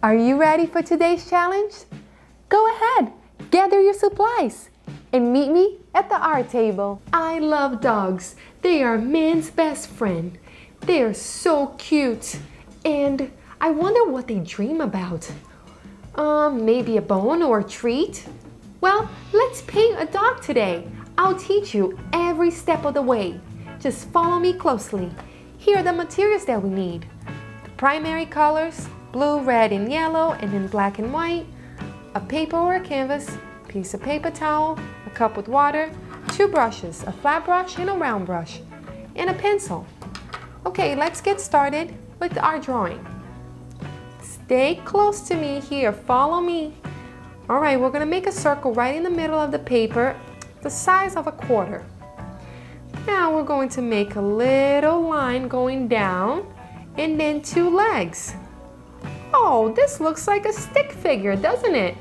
Are you ready for today's challenge? Go ahead, gather your supplies, and meet me at the art table. I love dogs. They are man's best friend. They are so cute, and I wonder what they dream about. Maybe a bone or a treat? Well, let's paint a dog today. I'll teach you every step of the way. Just follow me closely. Here are the materials that we need. The primary colors, blue, red, and yellow, and then black and white. A paper or a canvas, piece of paper towel, a cup with water, 2 brushes, a flat brush and a round brush, and a pencil. Okay, let's get started with our drawing. Stay close to me here, follow me. All right, we're gonna make a circle right in the middle of the paper, the size of a quarter. Now we're going to make a little line going down and then 2 legs. Oh, this looks like a stick figure, doesn't it?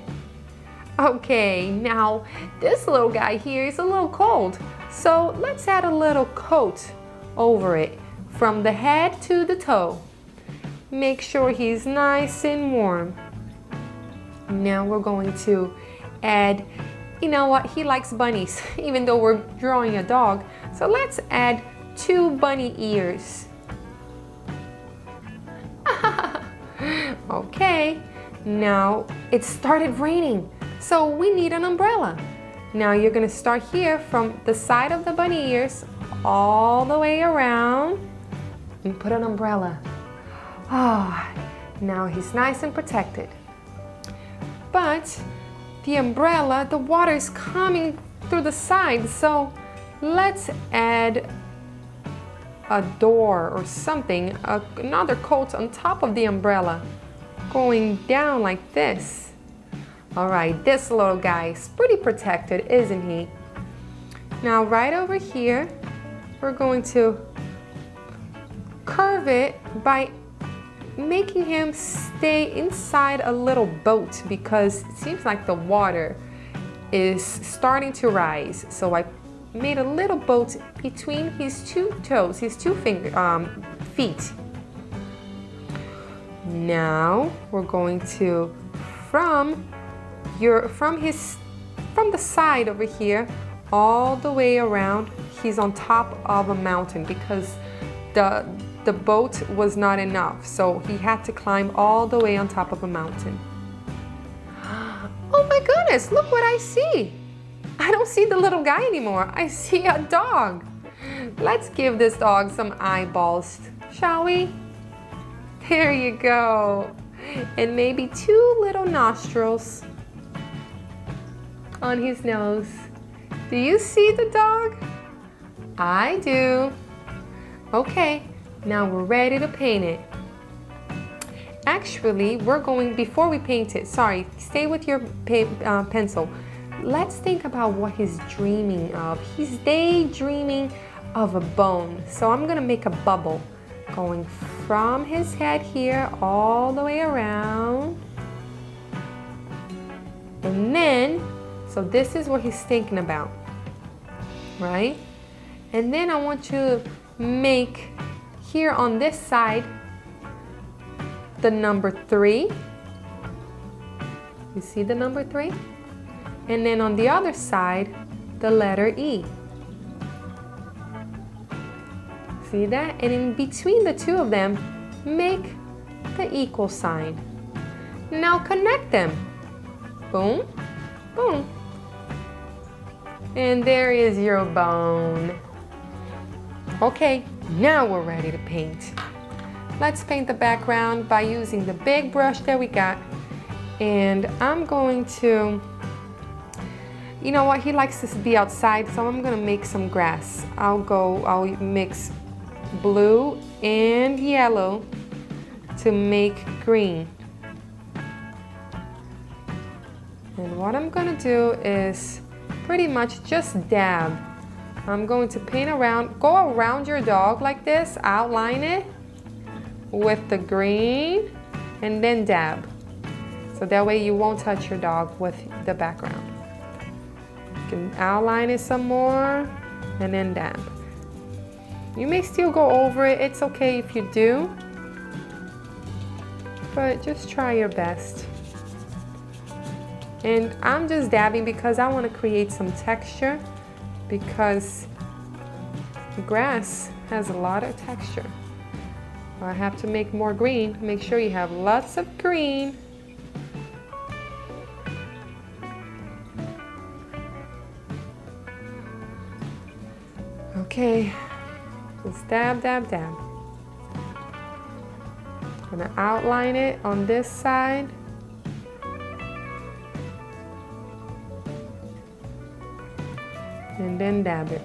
Okay, now this little guy here is a little cold, so let's add a little coat over it from the head to the toe. Make sure he's nice and warm. Now we're going to add, you know what, he likes bunnies, even though we're drawing a dog. So let's add 2 bunny ears. Okay, now it started raining, so we need an umbrella. Now you're gonna start here from the side of the bunny ears all the way around and put an umbrella. Ah, now he's nice and protected. But the umbrella, the water is coming through the side, so let's add a door or something, another coat on top of the umbrella, going down like this. All right, this little guy is pretty protected, isn't he? Now right over here, we're going to curve it by making him stay inside a little boat because it seems like the water is starting to rise. So I made a little boat between his 2 toes, his 2 feet. Now we're going to from the side over here all the way around. He's on top of a mountain because the boat was not enough, so he had to climb all the way on top of a mountain. Oh my goodness, look what I see. I don't see the little guy anymore. I see a dog. Let's give this dog some eyeballs, shall we? There you go. And maybe 2 little nostrils on his nose. Do you see the dog? I do. Okay. Now we're ready to paint it. Actually, before we paint it, sorry, stay with your pencil. Let's think about what he's dreaming of. He's daydreaming of a bone. So I'm gonna make a bubble going from his head here all the way around. And then, so this is what he's thinking about, right? And then I want to make here on this side the number 3. You see the number 3? And then on the other side, the letter E. See that? And in between the 2 of them, make the equal sign. Now connect them. Boom, boom. And there is your bone. Okay, now we're ready to paint. Let's paint the background by using the big brush that we got. And I'm going to, you know what, he likes to be outside, so I'm gonna make some grass. I'll mix blue and yellow to make green. And what I'm gonna do is pretty much just dab. I'm going to paint around, go around your dog like this, outline it with the green, and then dab. So that way you won't touch your dog with the background. You can outline it some more, and then dab. You may still go over it, it's okay if you do. but just try your best. And I'm just dabbing because I want to create some texture, because grass has a lot of texture. I have to make more green. Make sure you have lots of green. Okay, just dab, dab, dab. I'm gonna outline it on this side. And then dab it.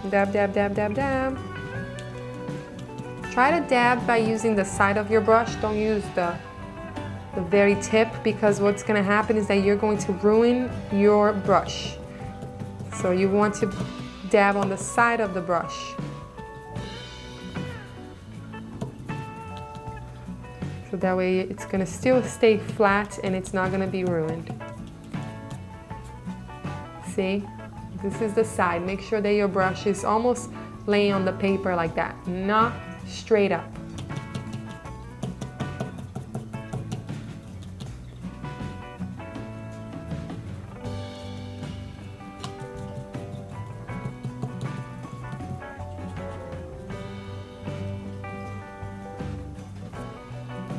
Dab, dab, dab, dab, dab. Try to dab by using the side of your brush. Don't use the very tip, because what's going to happen is that you're going to ruin your brush. So you want to dab on the side of the brush. So that way it's going to still stay flat and it's not going to be ruined. See? This is the side. Make sure that your brush is almost laying on the paper like that, not straight up.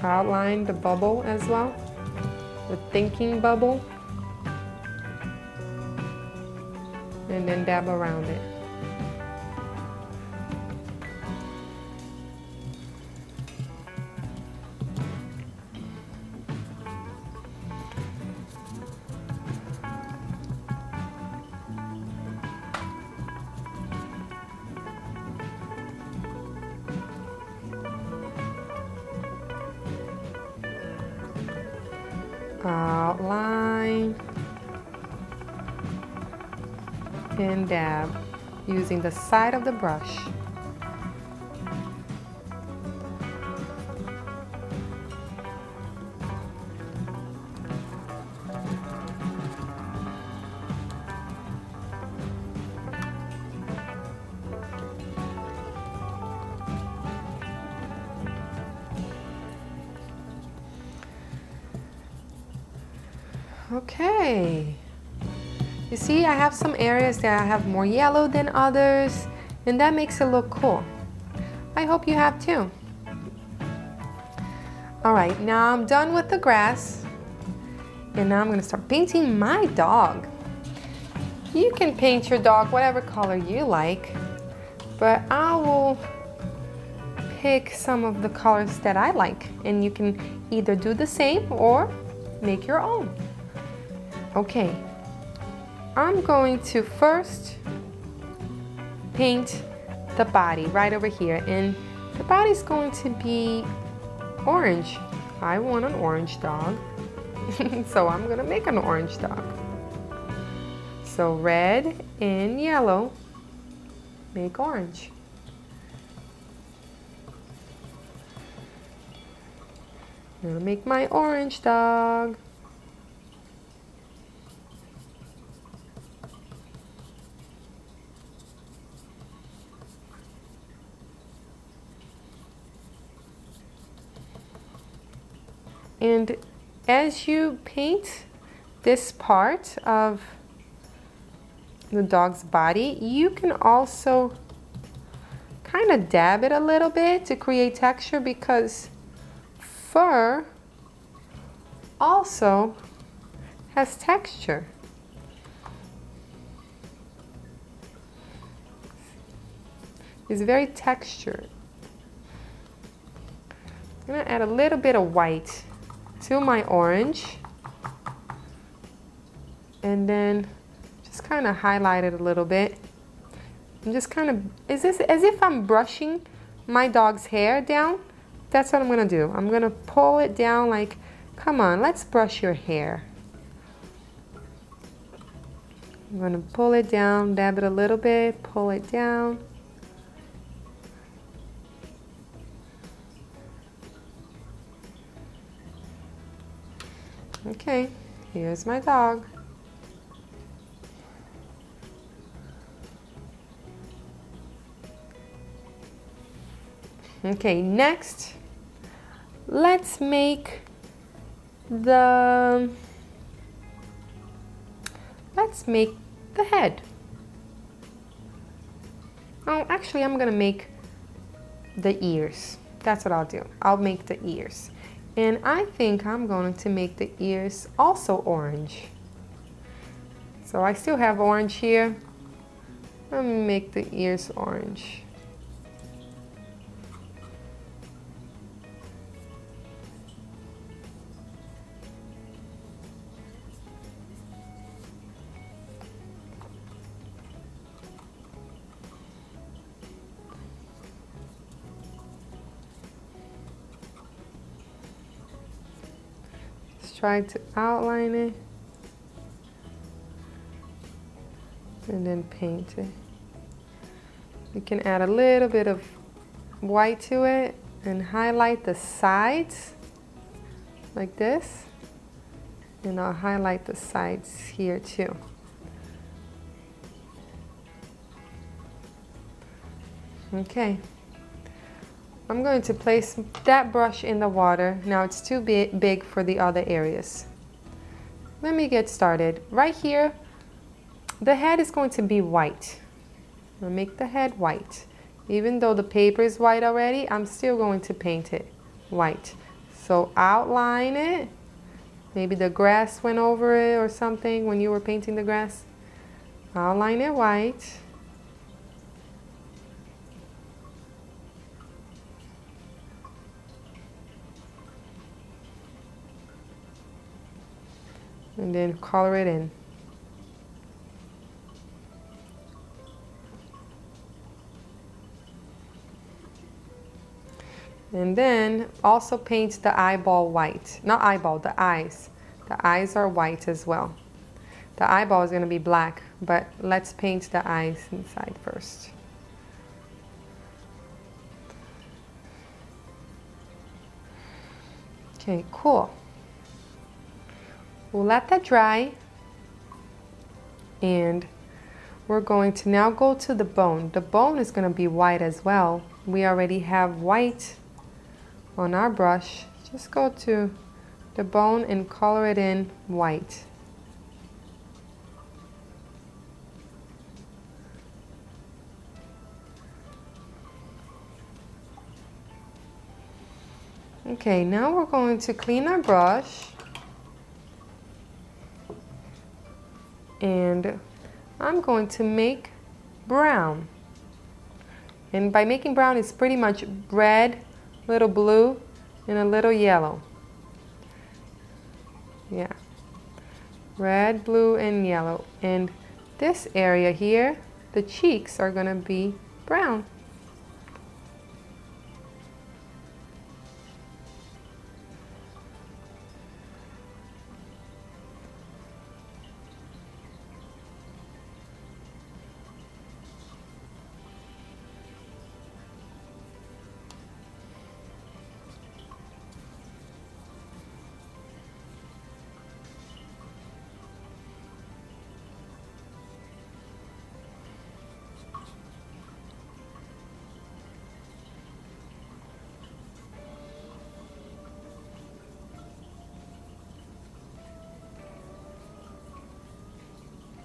Outline the bubble as well, the thinking bubble, and then dab around it. Outline and dab using the side of the brush. Okay, you see I have some areas that I have more yellow than others, and that makes it look cool. I hope you have too. Alright, now I'm done with the grass, and now I'm going to start painting my dog. You can paint your dog whatever color you like, but I will pick some of the colors that I like, and you can either do the same or make your own. Okay, I'm going to first paint the body right over here, and the body's going to be orange. I want an orange dog, so I'm gonna make an orange dog. So red and yellow make orange. I'm gonna make my orange dog. And as you paint this part of the dog's body, you can also kind of dab it a little bit to create texture, because fur also has texture. It's very textured. I'm going to add a little bit of white to my orange, and then just kind of highlight it a little bit. I'm just kind of, is this as if I'm brushing my dog's hair down? That's what I'm gonna do. I'm gonna pull it down like, come on, let's brush your hair. I'm gonna pull it down, dab it a little bit, pull it down. Okay, here's my dog. Okay, next, let's make the head. Oh, actually, I'm gonna make the ears. That's what I'll do. I'll make the ears. And I think I'm going to make the ears also orange. So I still have orange here. I'm gonna make the ears orange. Try to outline it and then paint it. You can add a little bit of white to it and highlight the sides like this, and I'll highlight the sides here too. Okay. I'm going to place that brush in the water. Now it's too big for the other areas. Let me get started. Right here, the head is going to be white. I'll make the head white. Even though the paper is white already, I'm still going to paint it white. So outline it. Maybe the grass went over it or something when you were painting the grass. Outline it white. And then color it in. And then also paint the eyeball white. Not eyeball, the eyes. The eyes are white as well. The eyeball is going to be black, but let's paint the eyes inside first. Okay, cool. We'll let that dry, and we're going to now go to the bone. The bone is going to be white as well. We already have white on our brush. Just go to the bone and color it in white. Okay, now we're going to clean our brush. And I'm going to make brown. And by making brown, it's pretty much red, a little blue, and a little yellow. Yeah. Red, blue, and yellow. And this area here, the cheeks are going to be brown.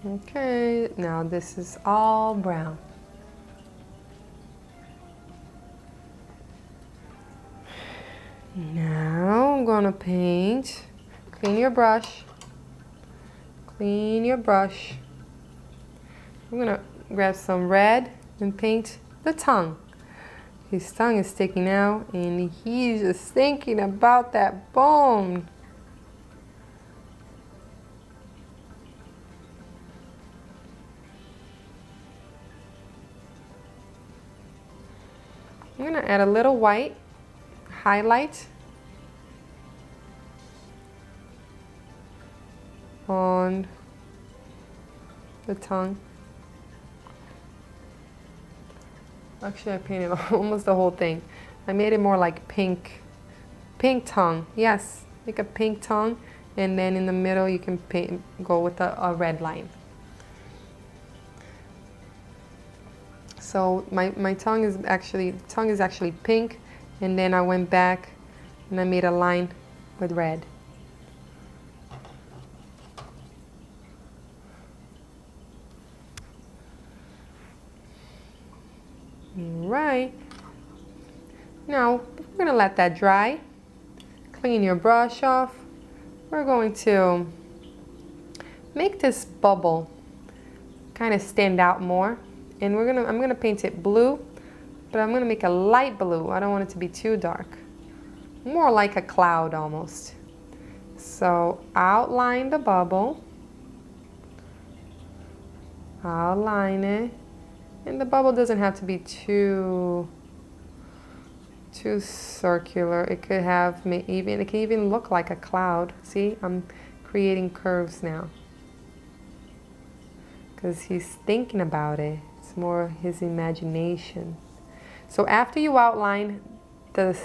Okay, now this is all brown. Now I'm gonna paint. Clean your brush. Clean your brush. I'm gonna grab some red and paint the tongue. His tongue is sticking out and he's just thinking about that bone. I'm gonna add a little white highlight on the tongue. Actually, I painted almost the whole thing. I made it more like pink tongue. Yes, make a pink tongue, and then in the middle you can go with a red line. So my tongue is actually pink, And then I went back and I made a line with red. Right. Now, we're going to let that dry. Clean your brush off. We're going to make this bubble kind of stand out more. And I'm going to paint it blue, but I'm going to make a light blue. I don't want it to be too dark. More like a cloud almost. So outline the bubble. Outline it. And the bubble doesn't have to be too circular. It could have it can even look like a cloud. See, I'm creating curves now because he's thinking about it. It's more his imagination. So after you outline the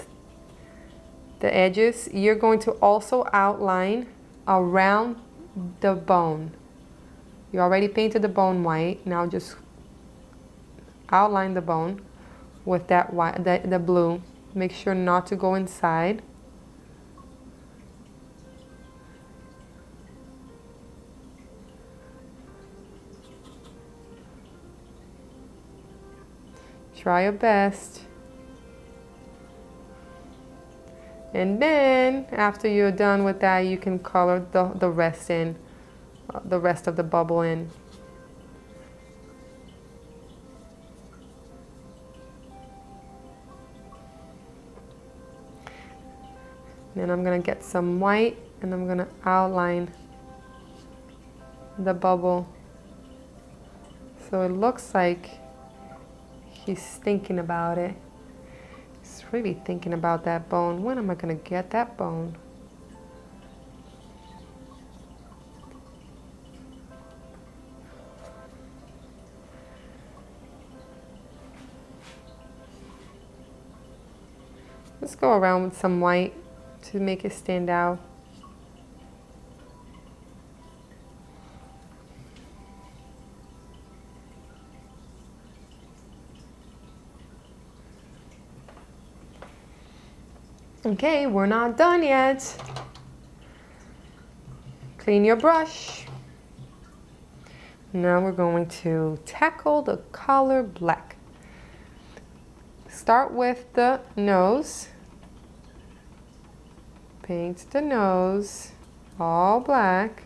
edges, you're going to also outline around the bone. You already painted the bone white. Now just outline the bone with that white, the blue. Make sure not to go inside. Try your best. And then after you're done with that, you can color the rest in, the rest of the bubble in. Then I'm going to get some white and I'm going to outline the bubble so it looks like he's thinking about it. He's really thinking about that bone. When am I going to get that bone? Let's go around with some white to make it stand out. Okay, we're not done yet. Clean your brush. Now we're going to tackle the color black. Start with the nose. Paint the nose all black.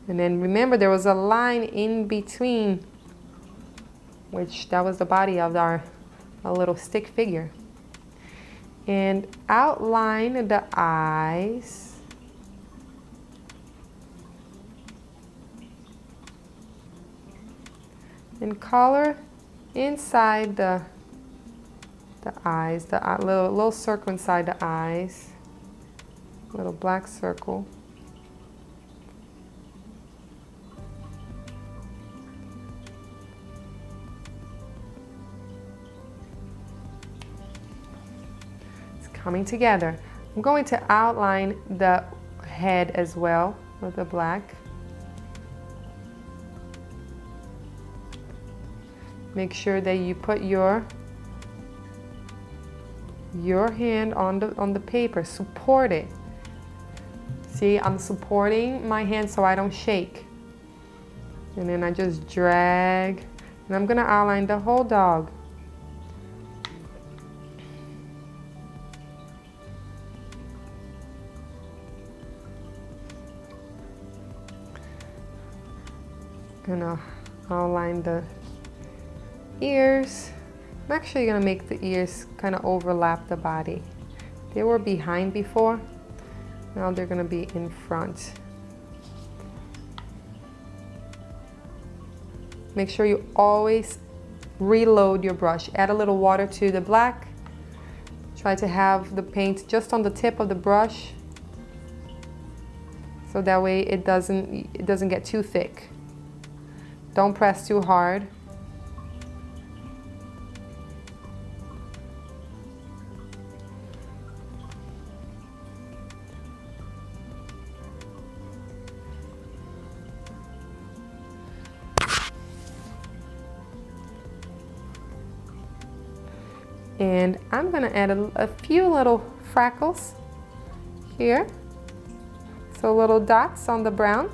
And then remember there was a line in between, which that was the body of our little stick figure. And outline the eyes. And color inside the eyes, the little circle inside the eyes, little black circle. It's coming together. I'm going to outline the head as well with the black. Make sure that you put your hand on the paper. Support it. See, I'm supporting my hand so I don't shake. And then I just drag. And I'm gonna outline the whole dog. Gonna outline the ears. I'm actually going to make the ears kind of overlap the body. They were behind before. Now they're going to be in front. Make sure you always reload your brush. Add a little water to the black. Try to have the paint just on the tip of the brush, so that way it doesn't get too thick. Don't press too hard. And I'm gonna add a few little freckles here. So little dots on the brown.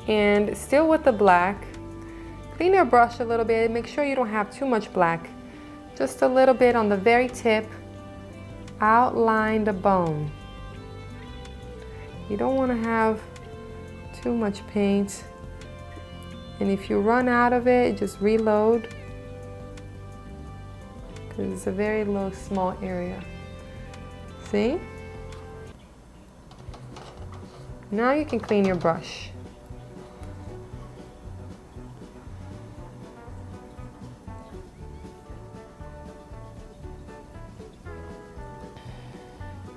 And still with the black, clean your brush a little bit. Make sure you don't have too much black. Just a little bit on the very tip. Outline the bone. You don't want to have too much paint. And if you run out of it, just reload. Because it's a very low, small area. See? Now you can clean your brush.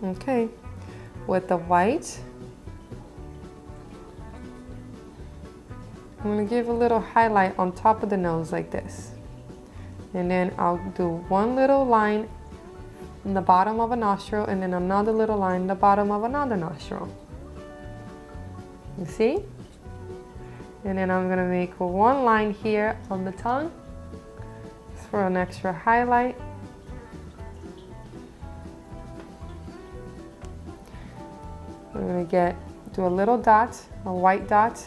Okay, with the white, I'm going to give a little highlight on top of the nose like this. And then I'll do one little line in the bottom of a nostril and then another little line in the bottom of another nostril. You see? And then I'm going to make one line here on the tongue just for an extra highlight. I'm going to do a little dot, a white dot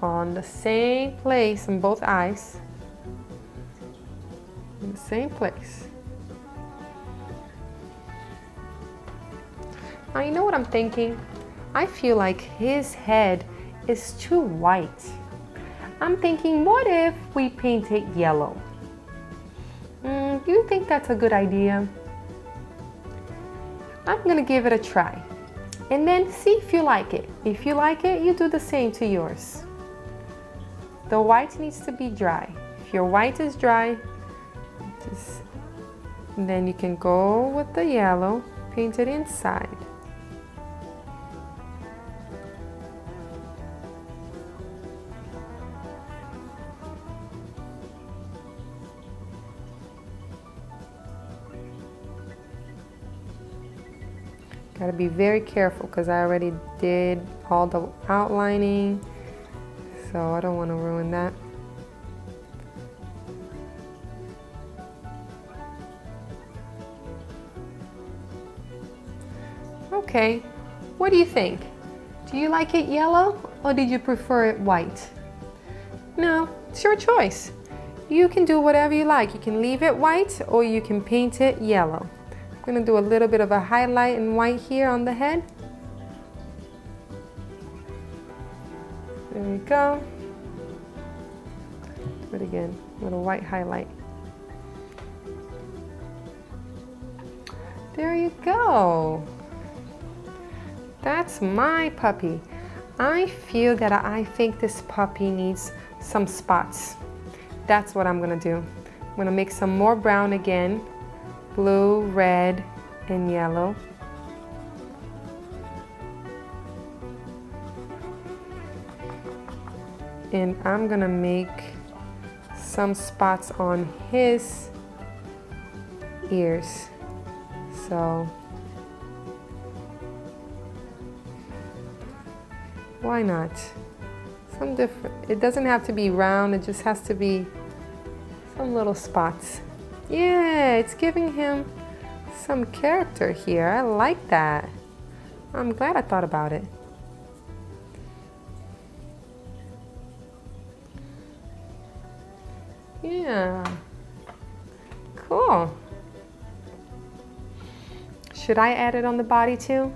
on the same place in both eyes. In the same place. Now you know what I'm thinking? I feel like his head is too white. I'm thinking, what if we paint it yellow? Do you think that's a good idea? I'm going to give it a try. And then see if you like it. If you like it, you do the same to yours. The white needs to be dry. If your white is dry, then you can go with the yellow, paint it inside. Got to be very careful because I already did all the outlining, so I don't want to ruin that. Okay, what do you think? Do you like it yellow or did you prefer it white? No, it's your choice. You can do whatever you like. You can leave it white or you can paint it yellow. I'm going to do a little bit of a highlight in white here on the head. There we go. Do it again, a little white highlight. There you go. That's my puppy. I think this puppy needs some spots. That's what I'm going to do. I'm going to make some more brown again. Blue, red, and yellow. And I'm gonna make some spots on his ears. So, why not? Some different, it doesn't have to be round, it just has to be some little spots. Yeah, it's giving him some character here. I like that. I'm glad I thought about it. Yeah. Cool. Should I add it on the body too?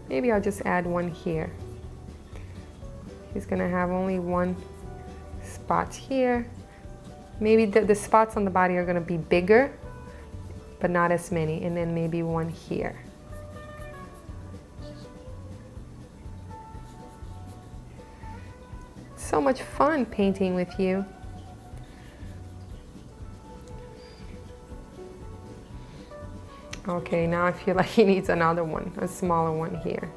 Maybe I'll just add one here. He's gonna have only one spot here. Maybe the spots on the body are going to be bigger, but not as many. And then maybe one here. So much fun painting with you. Okay, now I feel like he needs another one, a smaller one here.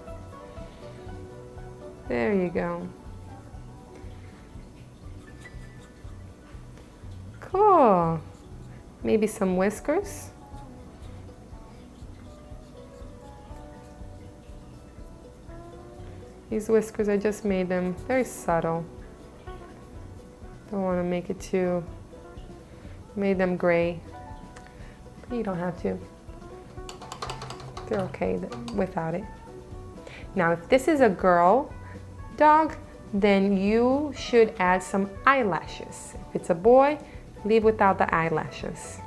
There you go. Cool. Maybe some whiskers. These whiskers, I just made them very subtle. Don't want to make it too, made them gray. But you don't have to. They're okay without it. Now, if this is a girl dog, then you should add some eyelashes. If it's a boy, leave without the eyelashes.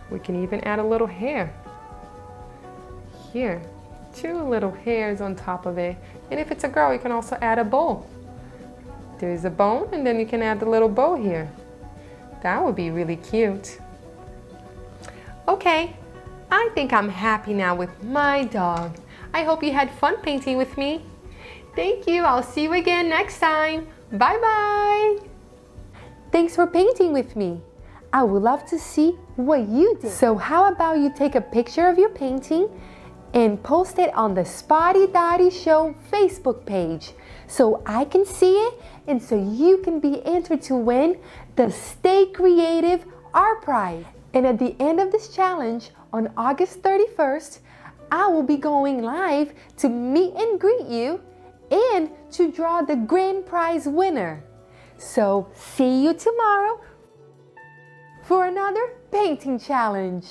We can even add a little hair. Here, 2 little hairs on top of it. And if it's a girl, you can also add a bow. There's a bone, and then you can add the little bow here. That would be really cute. Okay, I think I'm happy now with my dog. I hope you had fun painting with me. Thank you. I'll see you again next time. Bye-bye. Thanks for painting with me. I would love to see what you did. So how about you take a picture of your painting and post it on the Spotty Dotty Show Facebook page so I can see it and so you can be entered to win the Stay Creative Art Prize. And at the end of this challenge on August 31st, I will be going live to meet and greet you and to draw the grand prize winner. So see you tomorrow for another painting challenge.